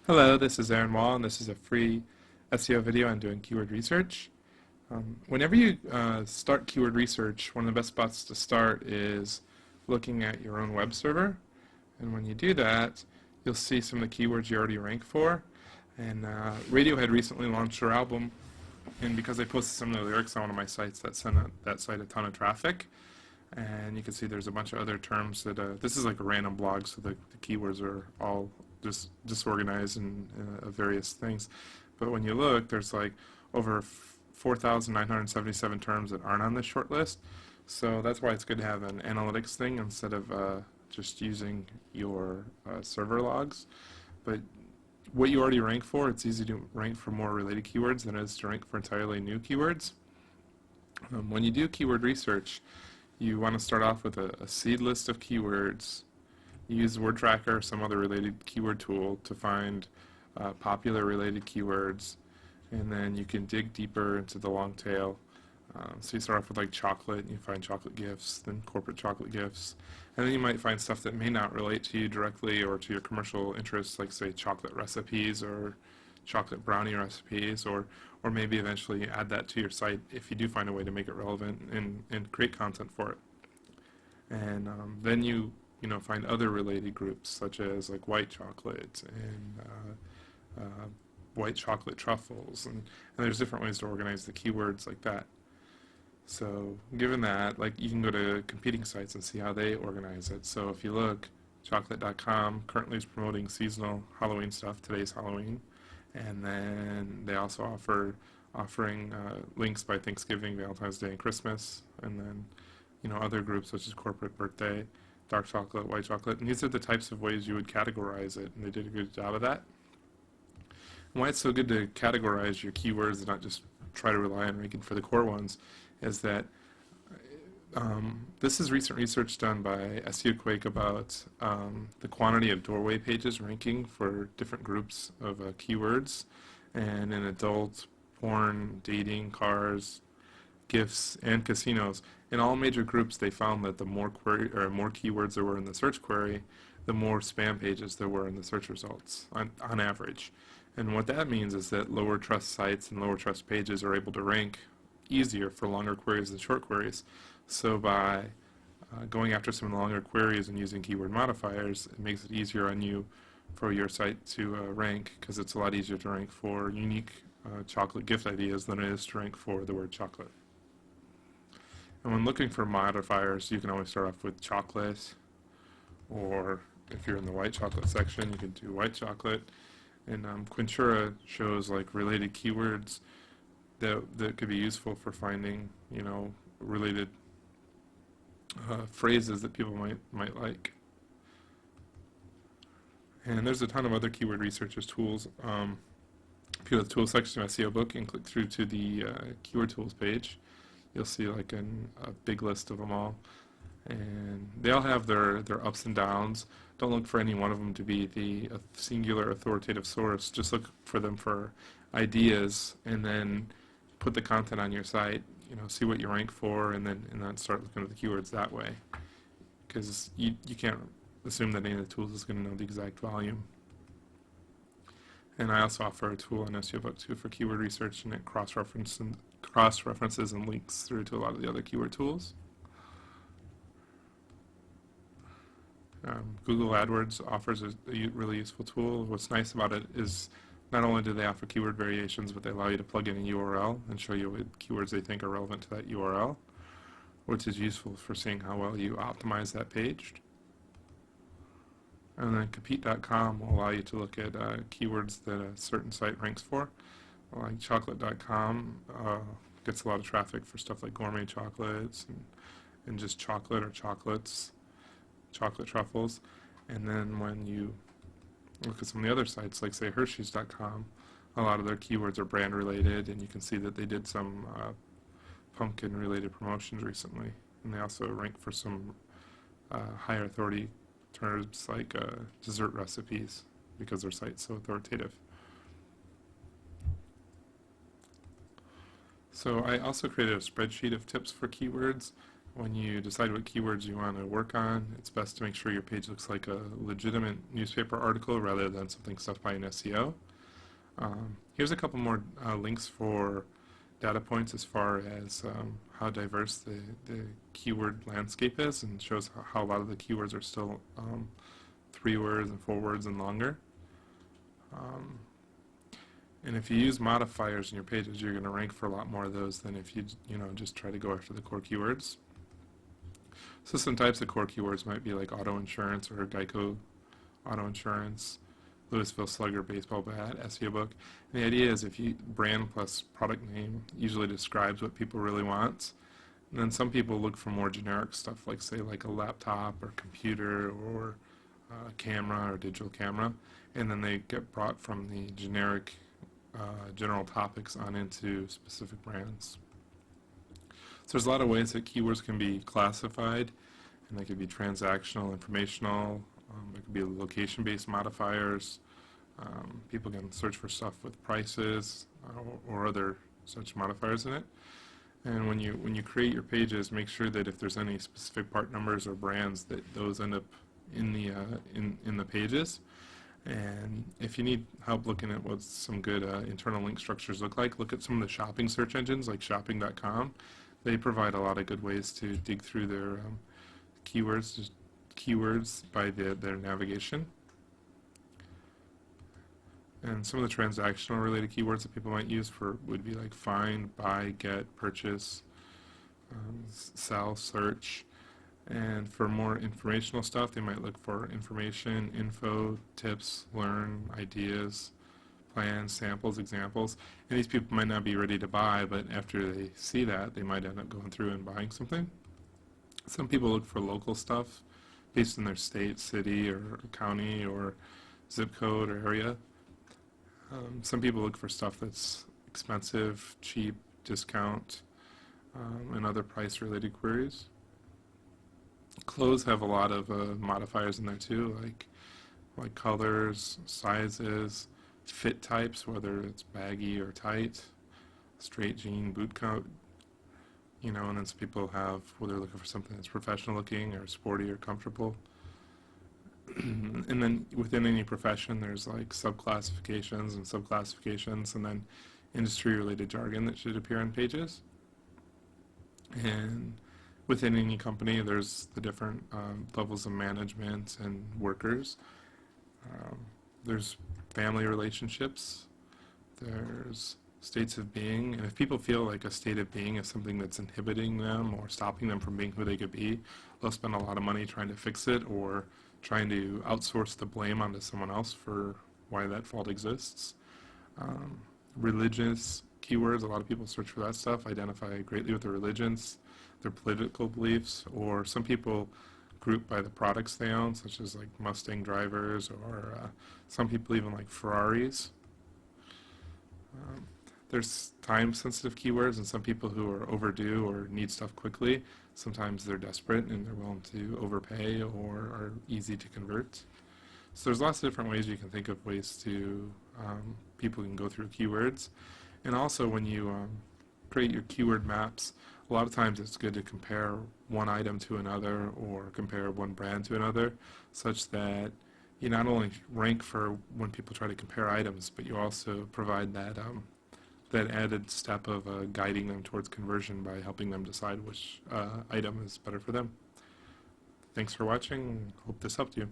Hello, this is Aaron Wall, and this is a free SEO video on doing keyword research. Whenever you start keyword research, one of the best spots to start is looking at your own web server. And when you do that, you'll see some of the keywords you already rank for. And Radiohead recently launched their album, and because I posted some of the lyrics on one of my sites, that sent that site a ton of traffic. And you can see there's a bunch of other terms that this is like a random blog, so the keywords are all just disorganized and various things. But when you look, there's like over 4,977 terms that aren't on this short list. So that's why it's good to have an analytics thing instead of just using your server logs. But what you already rank for, it's easy to rank for more related keywords than it is to rank for entirely new keywords. When you do keyword research, you want to start off with a seed list of keywords. You use Word Tracker or some other related keyword tool to find popular related keywords, and then you can dig deeper into the long tail. So you start off with like chocolate, and you find chocolate gifts, then corporate chocolate gifts, and then you might find stuff that may not relate to you directly or to your commercial interests, like say chocolate recipes or chocolate brownie recipes, or maybe eventually add that to your site if you do find a way to make it relevant and create content for it. And then you know find other related groups such as like white chocolate and white chocolate truffles, and there's different ways to organize the keywords like that. So given that, like you can go to competing sites and see how they organize it. So if you look, chocolate.com currently is promoting seasonal Halloween stuff. Today's Halloween. And then they also offering links by Thanksgiving, Valentine's Day, and Christmas. And then other groups such as corporate birthday, dark chocolate, white chocolate. And these are the types of ways you would categorize it, and they did a good job of that. And why it's so good to categorize your keywords and not just try to rely on ranking for the core ones is that this is recent research done by SEO Quake about the quantity of doorway pages ranking for different groups of keywords, and in adult, porn, dating, cars, gifts, and casinos. In all major groups, they found that the more keywords there were in the search query, the more spam pages there were in the search results on average. And what that means is that lower trust sites and lower trust pages are able to rank easier for longer queries than short queries. So by going after some of the longer queries and using keyword modifiers, it makes it easier on you for your site to rank, because it's a lot easier to rank for unique chocolate gift ideas than it is to rank for the word chocolate. And when looking for modifiers, you can always start off with chocolate, or if you're in the white chocolate section, you can do white chocolate. And Quintura shows like related keywords that could be useful for finding, related phrases that people might like. And there's a ton of other keyword researchers tools. If you go to the tools section of SEO book and click through to the keyword tools page, you'll see like a big list of them all. And they all have their ups and downs. Don't look for any one of them to be the singular authoritative source. Just look for them for ideas, and then put the content on your site. See what you rank for, and then start looking at the keywords that way. Because you can't assume that any of the tools is going to know the exact volume. And I also offer a tool on SEO Book too for keyword research, and it cross-references and links through to a lot of the other keyword tools. Google AdWords offers a really useful tool. What's nice about it is not only do they offer keyword variations, but they allow you to plug in a URL and show you what keywords they think are relevant to that URL, which is useful for seeing how well you optimize that page. And then compete.com will allow you to look at keywords that a certain site ranks for. Like chocolate.com gets a lot of traffic for stuff like gourmet chocolates and just chocolate or chocolates, chocolate truffles. And then when you look at some of the other sites, like say Hershey's.com, a lot of their keywords are brand related, and you can see that they did some pumpkin related promotions recently. And they also rank for some higher authority terms like dessert recipes, because their site's so authoritative. So I also created a spreadsheet of tips for keywords. When you decide what keywords you want to work on, it's best to make sure your page looks like a legitimate newspaper article rather than something stuffed by an SEO. Here's a couple more links for data points as far as how diverse the keyword landscape is, and shows how a lot of the keywords are still 3 words and 4 words and longer. And if you use modifiers in your pages, you're going to rank for a lot more of those than if you just try to go after the core keywords. So some types of core keywords might be like auto insurance or Geico auto insurance, Louisville Slugger baseball bat, SEO book. And the idea is if you brand plus product name usually describes what people really want. And then some people look for more generic stuff like say like a laptop or computer or camera or digital camera, and then they get brought from the generic general topics on into specific brands. So there's a lot of ways that keywords can be classified, and they could be transactional, informational, it could be location-based modifiers. People can search for stuff with prices or other such modifiers in it. And when you create your pages, make sure that if there's any specific part numbers or brands, that those end up in the pages. And if you need help looking at what some good internal link structures look like, look at some of the shopping search engines like shopping.com. They provide a lot of good ways to dig through their keywords by their navigation. And some of the transactional related keywords that people might use would be like find, buy, get, purchase, sell, search. And for more informational stuff, they might look for information, info, tips, learn, ideas, plans, samples, examples. And these people might not be ready to buy, but after they see that, they might end up going through and buying something. Some people look for local stuff based in their state, city, or county, or zip code or area. Some people look for stuff that's expensive, cheap, discount, and other price-related queries. Clothes have a lot of modifiers in there too, like colors, sizes, fit types, whether it's baggy or tight, straight jean, boot coat, and then some people have whether they're looking for something that's professional looking or sporty or comfortable. And then within any profession, there's like subclassifications and subclassifications, and then industry-related jargon that should appear on pages. And within any company, there's the different levels of management and workers. There's family relationships. There's states of being. And if people feel like a state of being is something that's inhibiting them or stopping them from being who they could be, they'll spend a lot of money trying to fix it or trying to outsource the blame onto someone else for why that fault exists. Religious keywords, a lot of people search for that stuff, identify greatly with their religions, their political beliefs, or some people group by the products they own, such as like Mustang drivers, or some people even like Ferraris. There's time-sensitive keywords, and some people who are overdue or need stuff quickly, sometimes they're desperate and they're willing to overpay or are easy to convert. So there's lots of different ways you can think of ways to people can go through keywords. And also when you create your keyword maps, a lot of times it's good to compare one item to another or compare one brand to another, such that you not only rank for when people try to compare items, but you also provide that that added step of guiding them towards conversion by helping them decide which item is better for them. Thanks for watching. Hope this helped you.